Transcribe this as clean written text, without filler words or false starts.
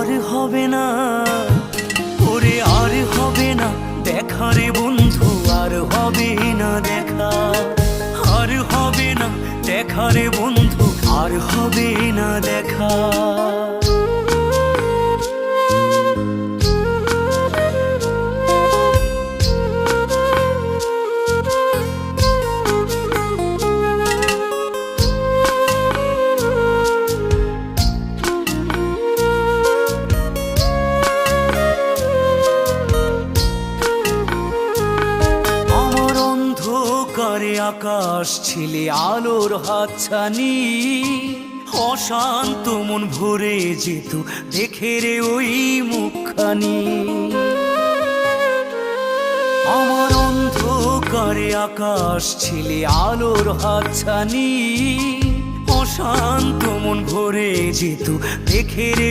আর হবে না, ওরে আর হবে না দেখা রে বন্ধু, আর হবে না দেখা, আর হবে না দেখা রে বন্ধু, আর হবে না দেখা। অন্ধকারে আকাশ ছিলে আলোর হাতছানি, অশান্ত মন ভরে যেত দেখে রে ওই মুখখানি। আমার অন্ধকারে আকাশ ছিলে আলোর হাতছানি, অশান্ত মন ভরে যেত দেখে রে